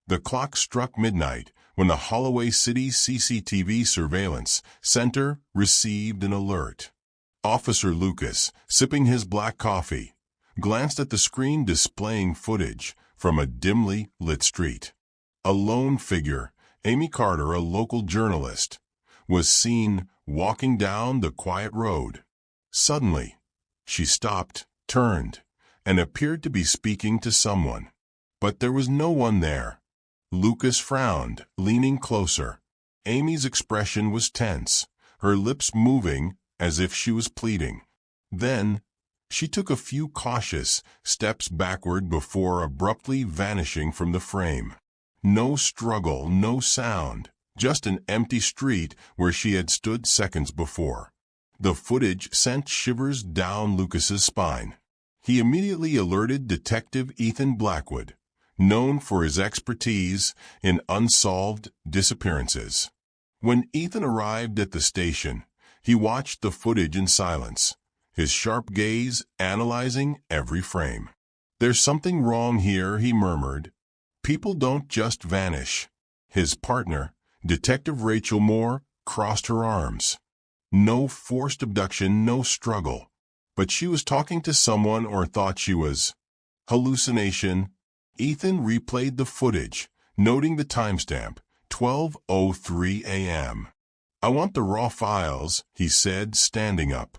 The clock struck midnight when the Holloway City CCTV surveillance center received an alert. Officer Lucas, sipping his black coffee, glanced at the screen displaying footage from a dimly lit street. A lone figure, Amy Carter, a local journalist, was seen walking down the quiet road. Suddenly, she stopped, turned, and appeared to be speaking to someone. But there was no one there. Lucas frowned, leaning closer. Amy's expression was tense, her lips moving as if she was pleading. Then, she took a few cautious steps backward before abruptly vanishing from the frame. No struggle, no sound, just an empty street where she had stood seconds before. The footage sent shivers down Lucas's spine. He immediately alerted Detective Ethan Blackwood, known for his expertise in unsolved disappearances. When Ethan arrived at the station, he watched the footage in silence, his sharp gaze analyzing every frame. "There's something wrong here," he murmured. "People don't just vanish." His partner, Detective Rachel Moore, crossed her arms. No forced abduction, no struggle. But she was talking to someone, or thought she was. Hallucination. Ethan replayed the footage, noting the timestamp, 12:03 a.m. "I want the raw files," he said, standing up.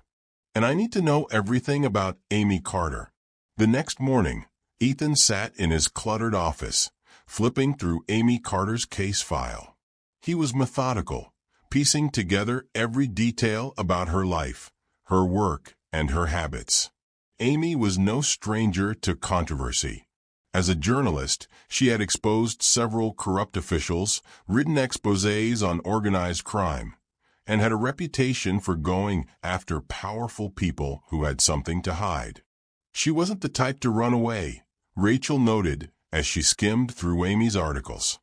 "And I need to know everything about Amy Carter." The next morning, Ethan sat in his cluttered office, flipping through Amy Carter's case file. He was methodical, piecing together every detail about her life, her work, and her habits. Amy was no stranger to controversy. As a journalist, she had exposed several corrupt officials, written exposés on organized crime, and had a reputation for going after powerful people who had something to hide. She wasn't the type to run away, Rachel noted as she skimmed through Amy's articles.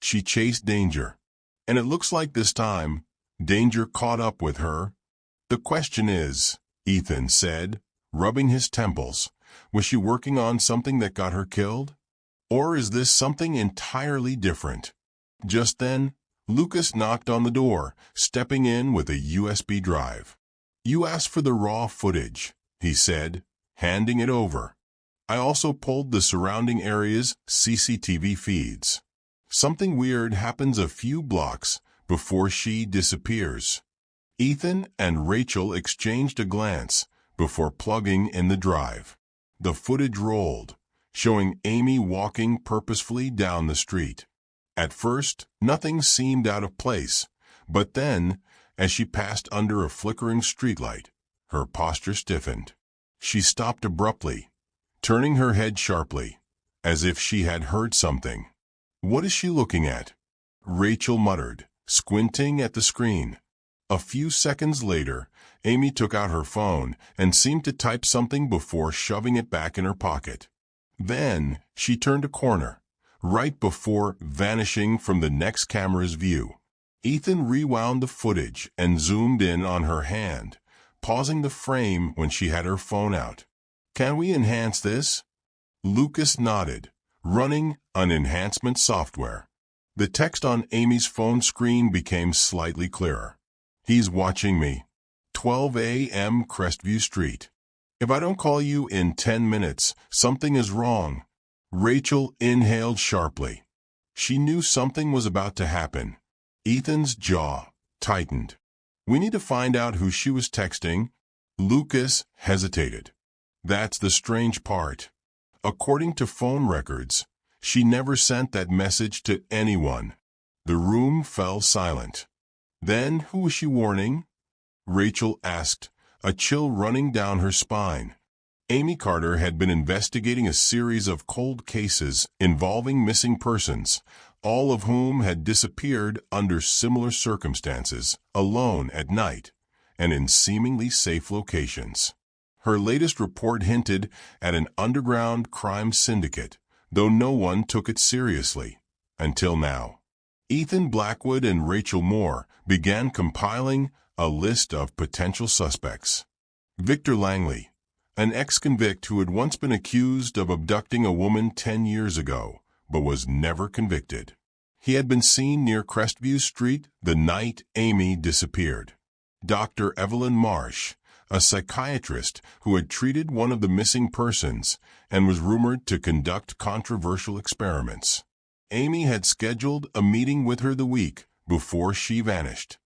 She chased danger, and it looks like this time, danger caught up with her. "The question is," Ethan said, rubbing his temples, "was she working on something that got her killed? Or is this something entirely different?" Just then, Lucas knocked on the door, stepping in with a USB drive. "You asked for the raw footage," he said, handing it over. "I also pulled the surrounding area's CCTV feeds. Something weird happens a few blocks before she disappears." Ethan and Rachel exchanged a glance before plugging in the drive. The footage rolled, showing Amy walking purposefully down the street. At first, nothing seemed out of place, but then, as she passed under a flickering streetlight, her posture stiffened. She stopped abruptly, turning her head sharply, as if she had heard something. "What is she looking at?" Rachel muttered, squinting at the screen. A few seconds later, Amy took out her phone and seemed to type something before shoving it back in her pocket. Then, she turned a corner, right before vanishing from the next camera's view. Ethan rewound the footage and zoomed in on her hand, pausing the frame when she had her phone out. "Can we enhance this?" Lucas nodded, running an enhancement software. The text on Amy's phone screen became slightly clearer. "He's watching me. 12 a.m. Crestview Street. If I don't call you in 10 minutes, something is wrong." Rachel inhaled sharply. She knew something was about to happen. Ethan's jaw tightened. "We need to find out who she was texting." Lucas hesitated. "That's the strange part. According to phone records, she never sent that message to anyone." The room fell silent. "Then who was she warning?" Rachel asked, a chill running down her spine. Amy Carter had been investigating a series of cold cases involving missing persons, all of whom had disappeared under similar circumstances, alone at night, and in seemingly safe locations. Her latest report hinted at an underground crime syndicate, though no one took it seriously, until now. Ethan Blackwood and Rachel Moore began compiling a list of potential suspects. Victor Langley, an ex-convict who had once been accused of abducting a woman 10 years ago, but was never convicted. He had been seen near Crestview Street the night Amy disappeared. Dr. Evelyn Marsh, a psychiatrist who had treated one of the missing persons and was rumored to conduct controversial experiments. Amy had scheduled a meeting with her the week before she vanished.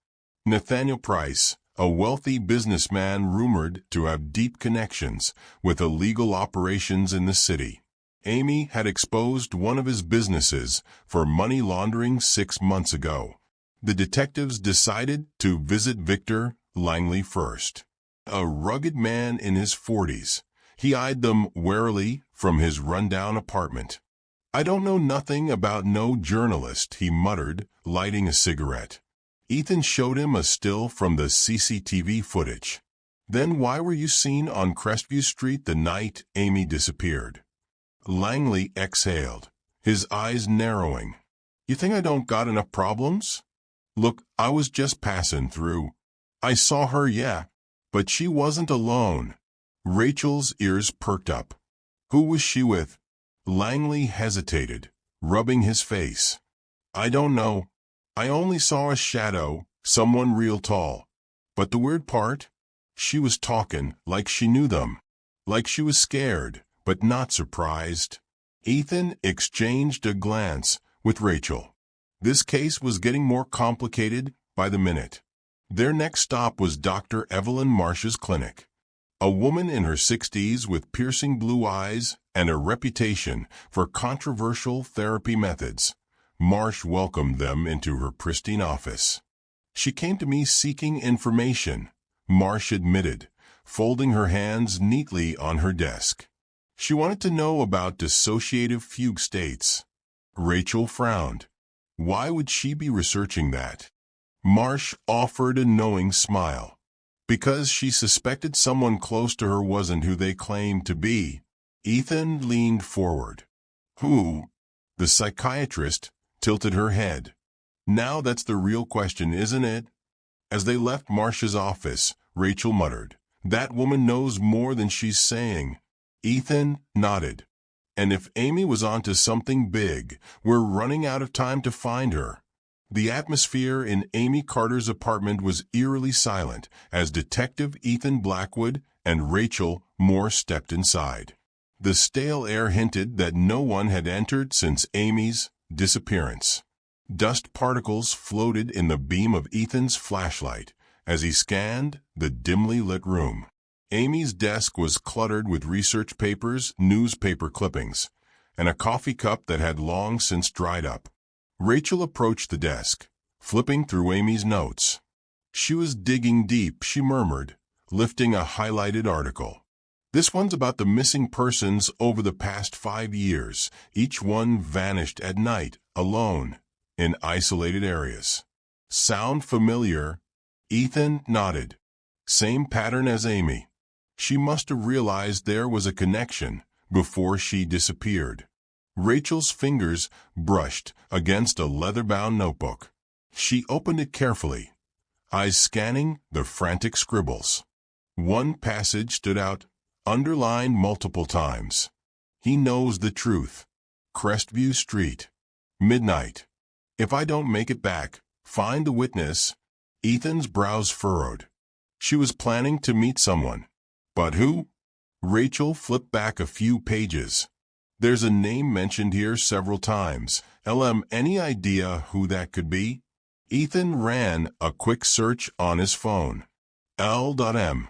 Nathaniel Price, a wealthy businessman rumored to have deep connections with illegal operations in the city. Amy had exposed one of his businesses for money laundering 6 months ago. The detectives decided to visit Victor Langley first. A rugged man in his 40s, he eyed them warily from his rundown apartment. "I don't know nothing about no journalist," he muttered, lighting a cigarette. Ethan showed him a still from the CCTV footage. "Then why were you seen on Crestview Street the night Amy disappeared?" Langley exhaled, his eyes narrowing. "You think I don't got enough problems? Look, I was just passing through. I saw her, yeah, but she wasn't alone." Rachel's ears perked up. "Who was she with?" Langley hesitated, rubbing his face. "I don't know. I only saw a shadow, someone real tall. But the weird part? She was talking like she knew them. Like she was scared, but not surprised." Ethan exchanged a glance with Rachel. This case was getting more complicated by the minute. Their next stop was Dr. Evelyn Marsh's clinic. A woman in her 60s with piercing blue eyes and a reputation for controversial therapy methods. Marsh welcomed them into her pristine office. "She came to me seeking information," Marsh admitted, folding her hands neatly on her desk. "She wanted to know about dissociative fugue states." Rachel frowned. Why would she be researching that? Marsh offered a knowing smile. "Because she suspected someone close to her wasn't who they claimed to be." Ethan leaned forward. "Who?" The psychiatrist tilted her head. "Now that's the real question, isn't it?" As they left Marsh's office, Rachel muttered, "That woman knows more than she's saying." Ethan nodded. "And if Amy was onto something big, we're running out of time to find her." The atmosphere in Amy Carter's apartment was eerily silent as Detective Ethan Blackwood and Rachel Moore stepped inside. The stale air hinted that no one had entered since Amy's disappearance. Dust particles floated in the beam of Ethan's flashlight as he scanned the dimly lit room. Amy's desk was cluttered with research papers, newspaper clippings, and a coffee cup that had long since dried up. Rachel approached the desk, flipping through Amy's notes. She was digging deep, she murmured, lifting a highlighted article. "This one's about the missing persons over the past 5 years. Each one vanished at night, alone, in isolated areas." "Sound familiar?" Ethan nodded. "Same pattern as Amy. She must have realized there was a connection before she disappeared." Rachel's fingers brushed against a leather-bound notebook. She opened it carefully, eyes scanning the frantic scribbles. One passage stood out, underlined multiple times. "He knows the truth. Crestview Street. Midnight. If I don't make it back, find the witness." Ethan's brows furrowed. She was planning to meet someone. But who? Rachel flipped back a few pages. "There's a name mentioned here several times. Any idea who that could be?" Ethan ran a quick search on his phone. L.M.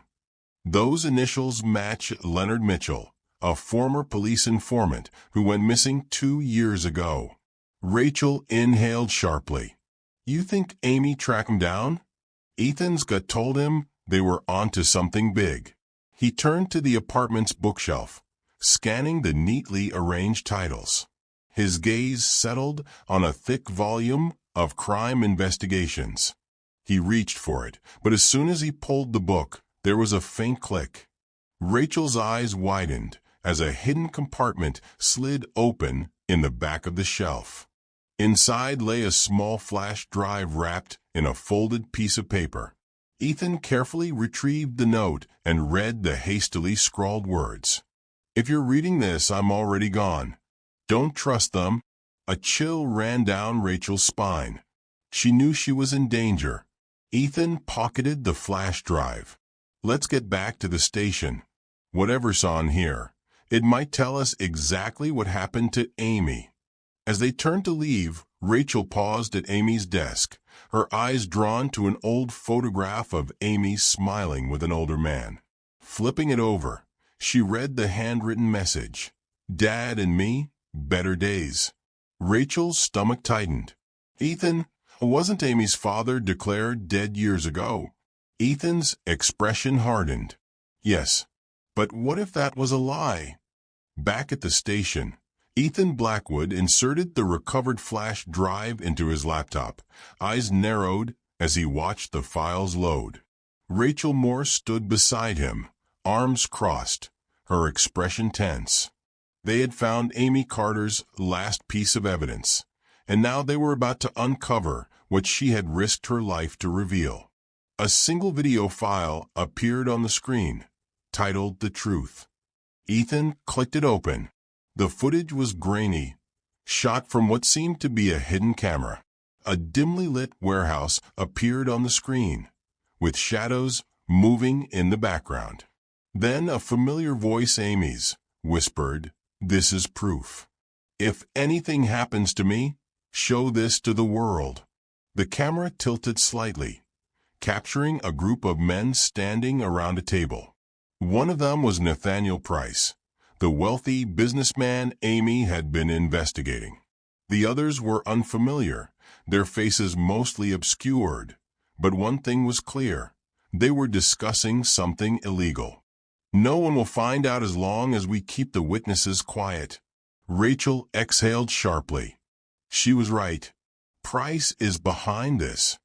Those initials match Leonard Mitchell, a former police informant who went missing 2 years ago. Rachel inhaled sharply. "You think Amy tracked him down?" Ethan's gut told him they were onto something big. He turned to the apartment's bookshelf, scanning the neatly arranged titles. His gaze settled on a thick volume of crime investigations. He reached for it, but as soon as he pulled the book, there was a faint click. Rachel's eyes widened as a hidden compartment slid open in the back of the shelf. Inside lay a small flash drive wrapped in a folded piece of paper. Ethan carefully retrieved the note and read the hastily scrawled words. "If you're reading this, I'm already gone. Don't trust them. A chill ran down Rachel's spine. She knew she was in danger. Ethan pocketed the flash drive. Let's get back to the station. Whatever's on here, it might tell us exactly what happened to Amy. As they turned to leave, Rachel paused at Amy's desk, her eyes drawn to an old photograph of Amy smiling with an older man. Flipping it over, she read the handwritten message. Dad and me, better days. Rachel's stomach tightened. Ethan, wasn't Amy's father declared dead years ago? Ethan's expression hardened. Yes, but what if that was a lie? Back at the station, Ethan Blackwood inserted the recovered flash drive into his laptop, eyes narrowed as he watched the files load. Rachel Moore stood beside him, arms crossed, her expression tense. They had found Amy Carter's last piece of evidence, and now they were about to uncover what she had risked her life to reveal. A single video file appeared on the screen, titled The Truth. Ethan clicked it open. The footage was grainy, shot from what seemed to be a hidden camera. A dimly lit warehouse appeared on the screen, with shadows moving in the background. Then a familiar voice, Amy's, whispered, "This is proof. If anything happens to me, show this to the world." The camera tilted slightly, capturing a group of men standing around a table. One of them was Nathaniel Price, the wealthy businessman Amy had been investigating. The others were unfamiliar, their faces mostly obscured, but one thing was clear: they were discussing something illegal. "No one will find out as long as we keep the witnesses quiet." Rachel exhaled sharply. She was right. Price is behind this.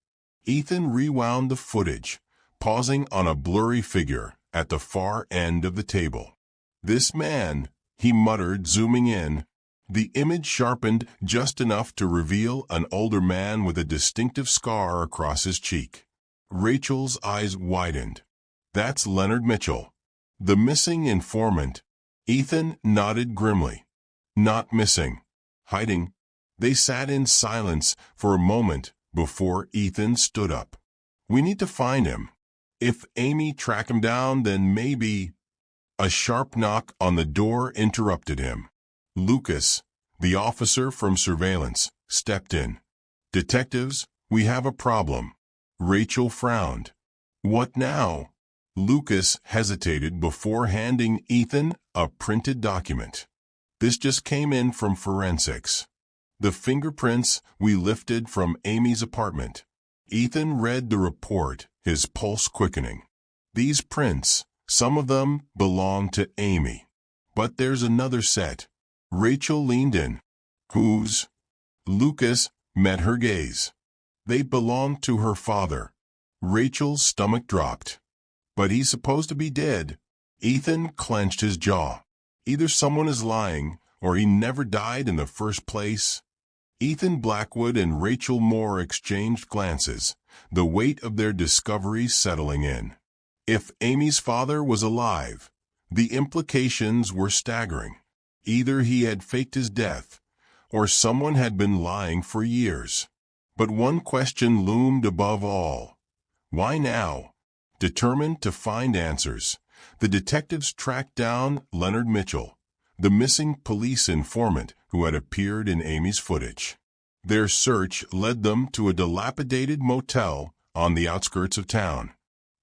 Ethan rewound the footage, pausing on a blurry figure at the far end of the table. "This man," he muttered, zooming in. The image sharpened just enough to reveal an older man with a distinctive scar across his cheek. Rachel's eyes widened. "That's Leonard Mitchell, the missing informant." Ethan nodded grimly. "Not missing. Hiding." They sat in silence for a moment before Ethan stood up. "We need to find him. If Amy tracked him down, then maybe—" A sharp knock on the door interrupted him. Lucas, the officer from surveillance, stepped in. "Detectives, we have a problem." Rachel frowned. "What now?" Lucas hesitated before handing Ethan a printed document. "This just came in from forensics. The fingerprints we lifted from Amy's apartment." Ethan read the report, his pulse quickening. "These prints, some of them belong to Amy. But there's another set." Rachel leaned in. "Whose?" Lucas met her gaze. "They belong to her father." Rachel's stomach dropped. "But he's supposed to be dead." Ethan clenched his jaw. Either someone is lying, or he never died in the first place. Ethan Blackwood and Rachel Moore exchanged glances, the weight of their discovery settling in. If Amy's father was alive, the implications were staggering. Either he had faked his death, or someone had been lying for years. But one question loomed above all. Why now? Determined to find answers, the detectives tracked down Leonard Mitchell, the missing police informant who had appeared in Amy's footage. Their search led them to a dilapidated motel on the outskirts of town.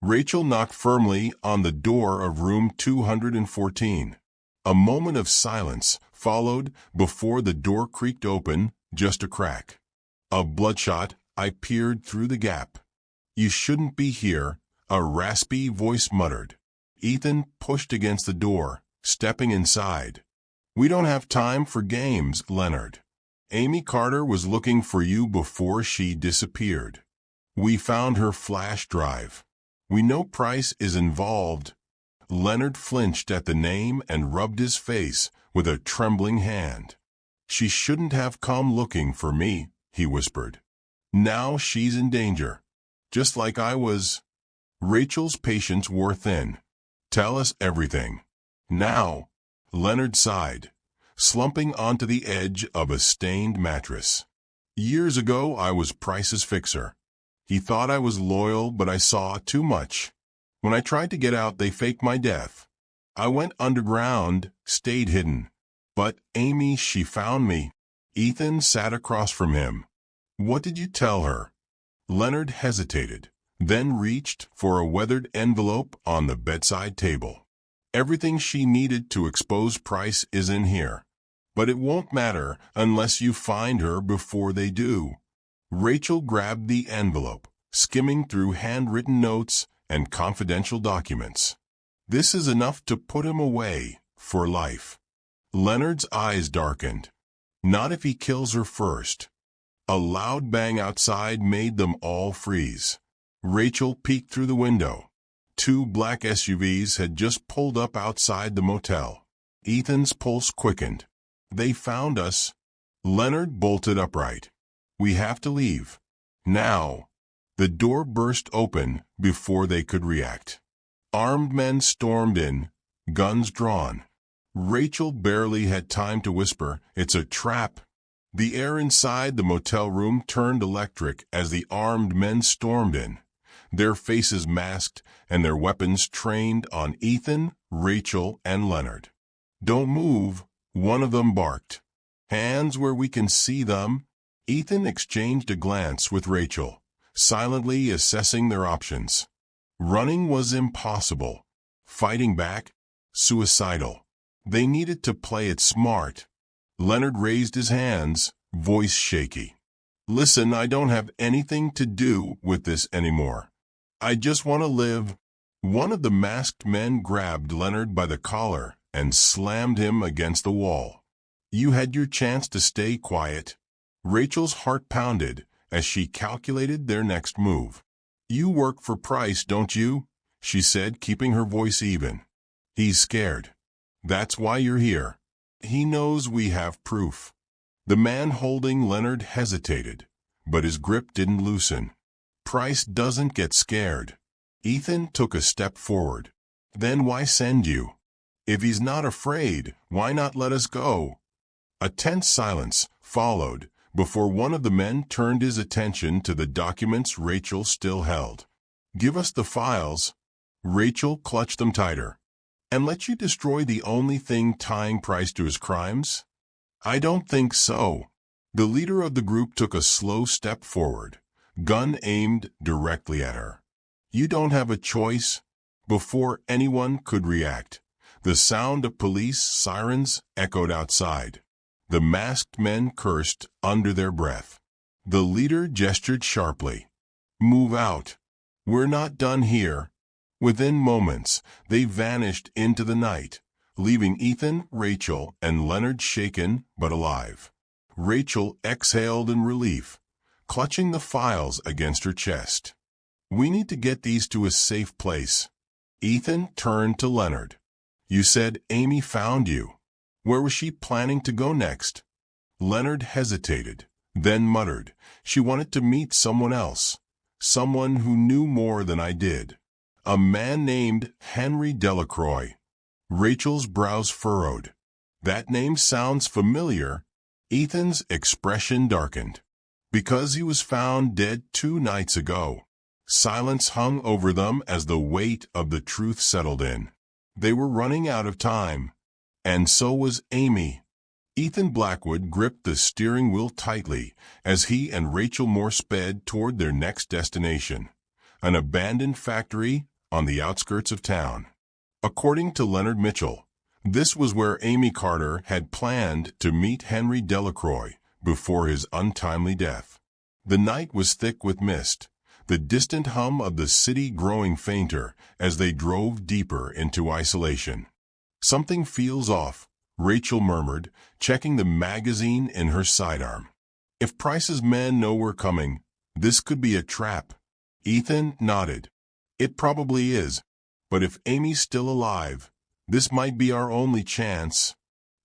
Rachel knocked firmly on the door of room 214. A moment of silence followed before the door creaked open, just a crack. Of bloodshot, I peered through the gap. "You shouldn't be here," a raspy voice muttered. Ethan pushed against the door, stepping inside. "We don't have time for games, Leonard. Amy Carter was looking for you before she disappeared. We found her flash drive. We know Price is involved." Leonard flinched at the name and rubbed his face with a trembling hand. "She shouldn't have come looking for me," he whispered. "Now she's in danger. Just like I was." Rachel's patience wore thin. "Tell us everything. Now." Leonard sighed. slumping onto the edge of a stained mattress. Years ago, I was Price's fixer. He thought I was loyal, but I saw too much. When I tried to get out, they faked my death. I went underground, stayed hidden. But Amy, she found me. Ethan sat across from him. What did you tell her? Leonard hesitated, then reached for a weathered envelope on the bedside table. Everything she needed to expose Price is in here. But it won't matter unless you find her before they do. Rachel grabbed the envelope, skimming through handwritten notes and confidential documents. This is enough to put him away for life. Leonard's eyes darkened. Not if he kills her first. A loud bang outside made them all freeze. Rachel peeked through the window. 2 black SUVs had just pulled up outside the motel. Ethan's pulse quickened. They found us. Leonard bolted upright. We have to leave. Now. The door burst open before they could react. Armed men stormed in, guns drawn. Rachel barely had time to whisper, "It's a trap." The air inside the motel room turned electric as the armed men stormed in, their faces masked and their weapons trained on Ethan, Rachel, and Leonard. "Don't move," one of them barked. "Hands where we can see them." Ethan exchanged a glance with Rachel, silently assessing their options. Running was impossible. Fighting back, suicidal. They needed to play it smart. Leonard raised his hands, voice shaky. "Listen, I don't have anything to do with this anymore. I just want to live." One of the masked men grabbed Leonard by the collar and slammed him against the wall. "You had your chance to stay quiet." Rachel's heart pounded as she calculated their next move. "You work for Price, don't you?" she said, keeping her voice even. "He's scared. That's why you're here. He knows we have proof." The man holding Leonard hesitated, but his grip didn't loosen. "Price doesn't get scared." Ethan took a step forward. "Then why send you? If he's not afraid, why not let us go?" A tense silence followed before one of the men turned his attention to the documents Rachel still held. "Give us the files." Rachel clutched them tighter. "And let you destroy the only thing tying Price to his crimes?" "I don't think so." The leader of the group took a slow step forward, gun aimed directly at her. "You don't have a choice." Before anyone could react, the sound of police sirens echoed outside. The masked men cursed under their breath. The leader gestured sharply. "Move out. We're not done here." Within moments, they vanished into the night, leaving Ethan, Rachel, and Leonard shaken but alive. Rachel exhaled in relief, clutching the files against her chest. "We need to get these to a safe place." Ethan turned to Leonard. "You said Amy found you. Where was she planning to go next?" Leonard hesitated, then muttered, "She wanted to meet someone else, someone who knew more than I did. A man named Henry Delacroix." Rachel's brows furrowed. "That name sounds familiar." Ethan's expression darkened. "Because he was found dead 2 nights ago." Silence hung over them as the weight of the truth settled in. They were running out of time. And so was Amy. Ethan Blackwood gripped the steering wheel tightly as he and Rachel Moore sped toward their next destination, an abandoned factory on the outskirts of town. According to Leonard Mitchell, this was where Amy Carter had planned to meet Henry Delacroix before his untimely death. The night was thick with mist, the distant hum of the city growing fainter as they drove deeper into isolation. "Something feels off," Rachel murmured, checking the magazine in her sidearm. "If Price's men know we're coming, this could be a trap." Ethan nodded. "It probably is, but if Amy's still alive, this might be our only chance."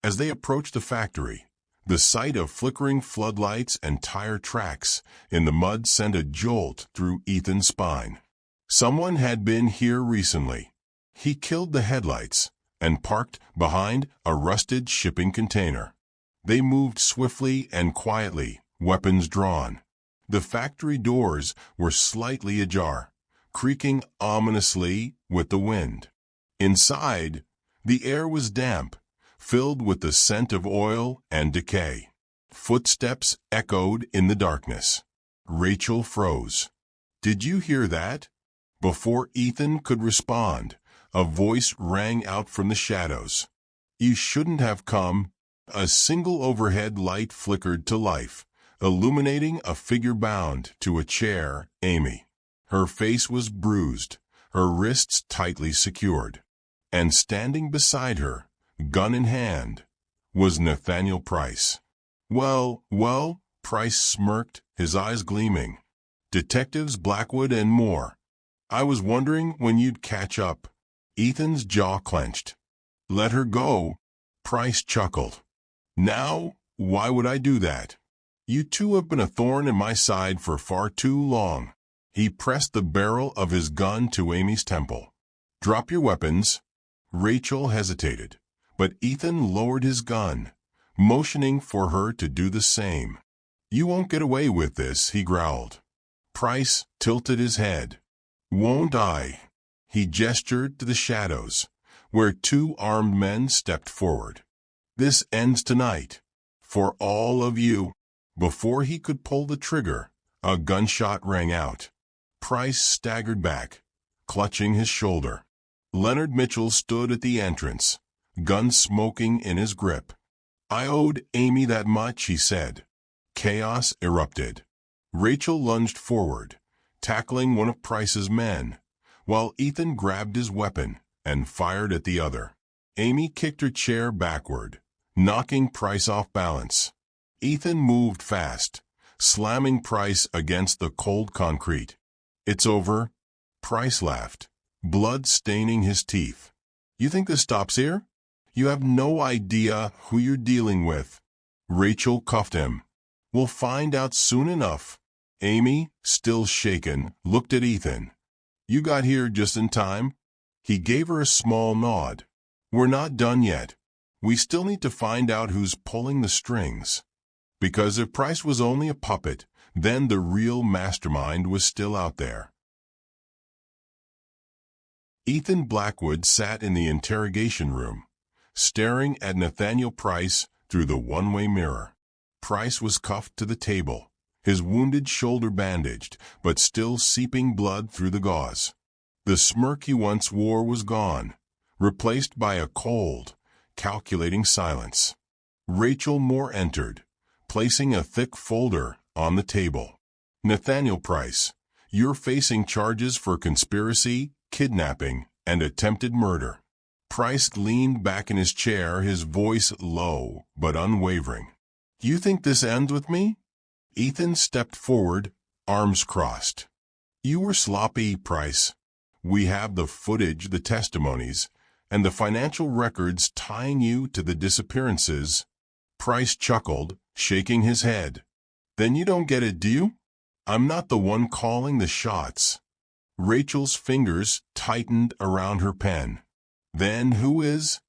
As they approached the factory, the sight of flickering floodlights and tire tracks in the mud sent a jolt through Ethan's spine. Someone had been here recently. He killed the headlights, and parked behind a rusted shipping container. They moved swiftly and quietly, weapons drawn. The factory doors were slightly ajar, creaking ominously with the wind. Inside, the air was damp, filled with the scent of oil and decay. Footsteps echoed in the darkness. Rachel froze. "Did you hear that?" Before Ethan could respond, a voice rang out from the shadows. "You shouldn't have come." A single overhead light flickered to life, illuminating a figure bound to a chair, Amy. Her face was bruised, her wrists tightly secured. And standing beside her, gun in hand, was Nathaniel Price. Well, Price smirked, his eyes gleaming. "Detectives Blackwood and more. I was wondering when you'd catch up." Ethan's jaw clenched. "Let her go." Price chuckled. "Now, why would I do that? You two have been a thorn in my side for far too long." He pressed the barrel of his gun to Amy's temple. "Drop your weapons." Rachel hesitated, but Ethan lowered his gun, motioning for her to do the same. "You won't get away with this," he growled. Price tilted his head. "Won't I?" He gestured to the shadows, where two armed men stepped forward. "This ends tonight. For all of you." Before he could pull the trigger, a gunshot rang out. Price staggered back, clutching his shoulder. Leonard Mitchell stood at the entrance, gun smoking in his grip. "I owed Amy that much," he said. Chaos erupted. Rachel lunged forward, tackling one of Price's men, while Ethan grabbed his weapon and fired at the other. Amy kicked her chair backward, knocking Price off balance. Ethan moved fast, slamming Price against the cold concrete. "It's over." Price laughed, blood staining his teeth. "You think this stops here? You have no idea who you're dealing with." Rachel cuffed him. "We'll find out soon enough." Amy, still shaken, looked at Ethan. "You got here just in time." He gave her a small nod. "We're not done yet. We still need to find out who's pulling the strings. Because if Price was only a puppet, then the real mastermind was still out there." Ethan Blackwood sat in the interrogation room, staring at Nathaniel Price through the one-way mirror. Price was cuffed to the table, his wounded shoulder bandaged, but still seeping blood through the gauze. The smirk he once wore was gone, replaced by a cold, calculating silence. Rachel Moore entered, placing a thick folder on the table. "Nathaniel Price, you're facing charges for conspiracy, kidnapping, and attempted murder." Price leaned back in his chair, his voice low but unwavering. "You think this ends with me?" Ethan stepped forward, arms crossed. "You were sloppy, Price. We have the footage, the testimonies, and the financial records tying you to the disappearances." Price chuckled, shaking his head. "Then you don't get it, do you? I'm not the one calling the shots." Rachel's fingers tightened around her pen. "Then who is?"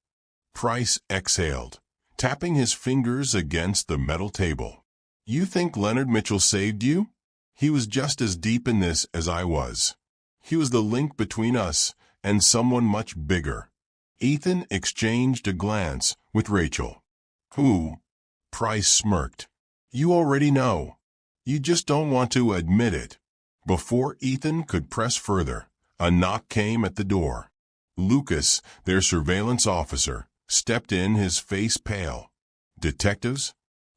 Price exhaled, tapping his fingers against the metal table. "You think Leonard Mitchell saved you? He was just as deep in this as I was. He was the link between us and someone much bigger." Ethan exchanged a glance with Rachel. "Who?" Price smirked. "You already know. You just don't want to admit it." Before Ethan could press further, a knock came at the door. Lucas, their surveillance officer, stepped in, his face pale. "Detectives?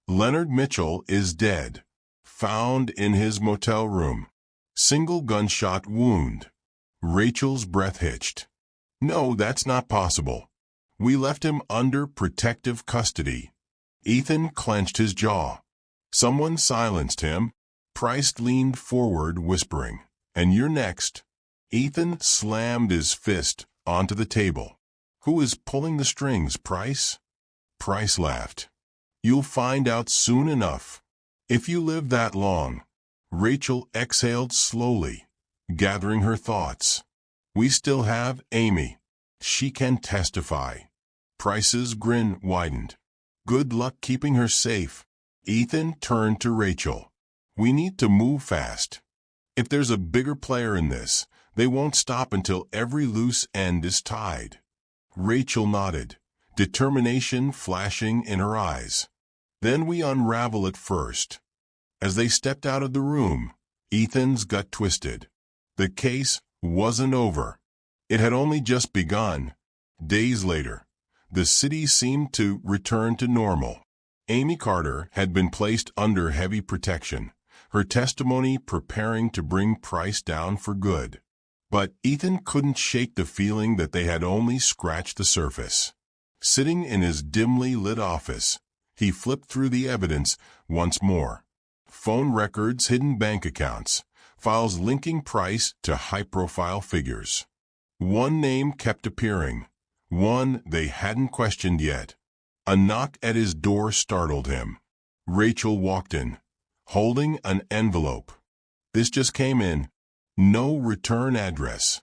Leonard Mitchell is dead. Found in his motel room. Single gunshot wound." Rachel's breath hitched. "No, that's not possible. We left him under protective custody." Ethan clenched his jaw. "Someone silenced him." Price leaned forward, whispering, "And you're next." Ethan slammed his fist onto the table. "Who is pulling the strings, Price?" Price laughed. "You'll find out soon enough. If you live that long." Rachel exhaled slowly, gathering her thoughts. "We still have Amy." She can testify. Price's grin widened. Good luck keeping her safe. Ethan turned to Rachel. We need to move fast. If there's a bigger player in this, they won't stop until every loose end is tied. Rachel nodded, determination flashing in her eyes. Then we unravel it first. As they stepped out of the room, Ethan's gut twisted. The case wasn't over. It had only just begun. Days later, the city seemed to return to normal. Amy Carter had been placed under heavy protection, her testimony preparing to bring Price down for good. But Ethan couldn't shake the feeling that they had only scratched the surface. Sitting in his dimly lit office, he flipped through the evidence once more. Phone records, hidden bank accounts, files linking Price to high-profile figures. One name kept appearing, one they hadn't questioned yet. A knock at his door startled him. Rachel walked in, holding an envelope. This just came in. No return address.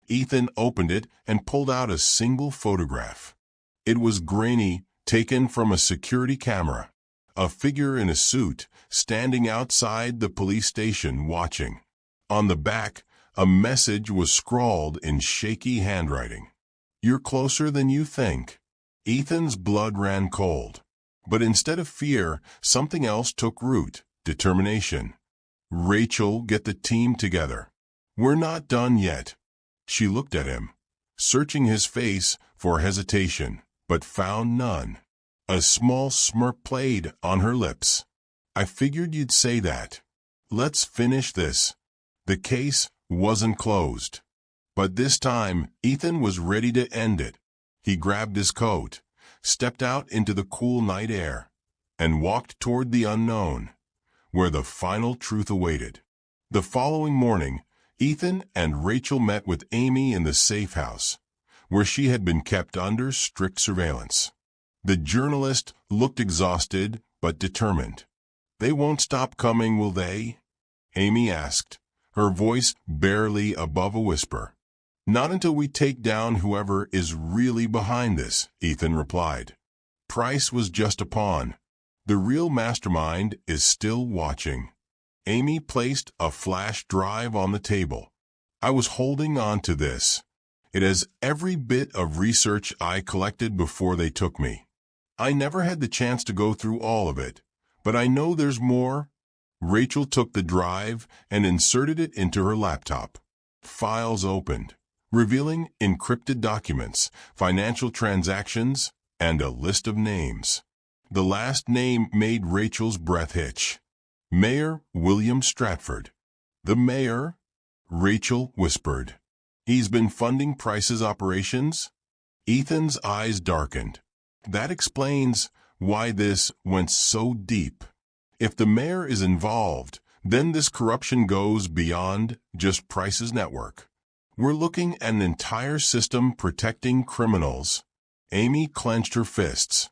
Ethan opened it and pulled out a single photograph. It was grainy, taken from a security camera. A figure in a suit, standing outside the police station watching. On the back, a message was scrawled in shaky handwriting. You're closer than you think. Ethan's blood ran cold. But instead of fear, something else took root, determination. Rachel, get the team together. We're not done yet. She looked at him, searching his face for hesitation, but found none. A small smirk played on her lips. I figured you'd say that. Let's finish this. The case wasn't closed. But this time, Ethan was ready to end it. He grabbed his coat, stepped out into the cool night air, and walked toward the unknown, where the final truth awaited. The following morning, Ethan and Rachel met with Amy in the safe house, where she had been kept under strict surveillance. The journalist looked exhausted but determined. They won't stop coming, will they? Amy asked, her voice barely above a whisper. Not until we take down whoever is really behind this, Ethan replied. Price was just a pawn. The real mastermind is still watching. Amy placed a flash drive on the table. I was holding on to this. It has every bit of research I collected before they took me. I never had the chance to go through all of it, but I know there's more. Rachel took the drive and inserted it into her laptop. Files opened, revealing encrypted documents, financial transactions, and a list of names. The last name made Rachel's breath hitch. Mayor William Stratford. The mayor? Rachel whispered. He's been funding Price's operations? Ethan's eyes darkened. That explains why this went so deep. If the mayor is involved, then this corruption goes beyond just Price's network. We're looking at an entire system protecting criminals. Amy clenched her fists.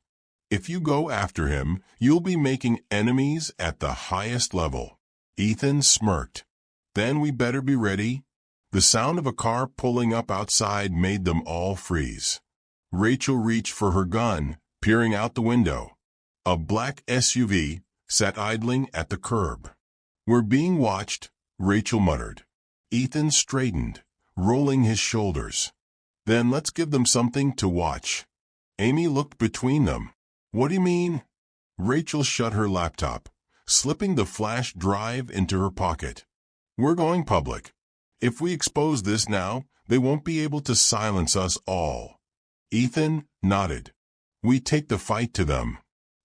If you go after him, you'll be making enemies at the highest level. Ethan smirked. Then we better be ready. The sound of a car pulling up outside made them all freeze. Rachel reached for her gun, peering out the window. A black SUV sat idling at the curb. We're being watched, Rachel muttered. Ethan straightened, rolling his shoulders. Then let's give them something to watch. Amy looked between them. What do you mean? Rachel shut her laptop, slipping the flash drive into her pocket. We're going public. If we expose this now, they won't be able to silence us all. Ethan nodded. We take the fight to them.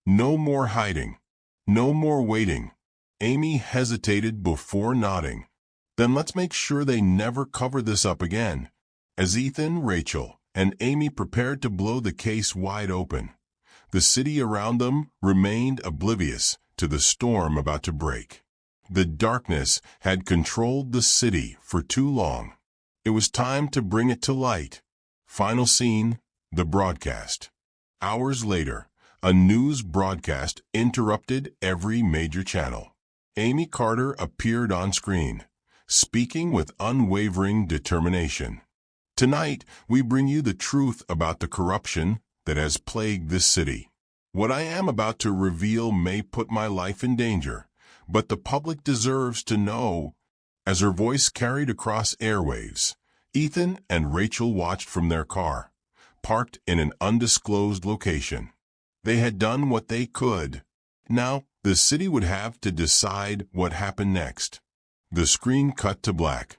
No more hiding. No more waiting. Amy hesitated before nodding. Then let's make sure they never cover this up again. As Ethan, Rachel, and Amy prepared to blow the case wide open, the city around them remained oblivious to the storm about to break. The darkness had controlled the city for too long. It was time to bring it to light. Final scene, the broadcast. Hours later, a news broadcast interrupted every major channel. Amy Carter appeared on screen, speaking with unwavering determination. Tonight, we bring you the truth about the corruption that has plagued this city. What I am about to reveal may put my life in danger, but the public deserves to know. As her voice carried across airwaves, Ethan and Rachel watched from their car, parked in an undisclosed location. They had done what they could. Now, the city would have to decide what happened next. The screen cut to black,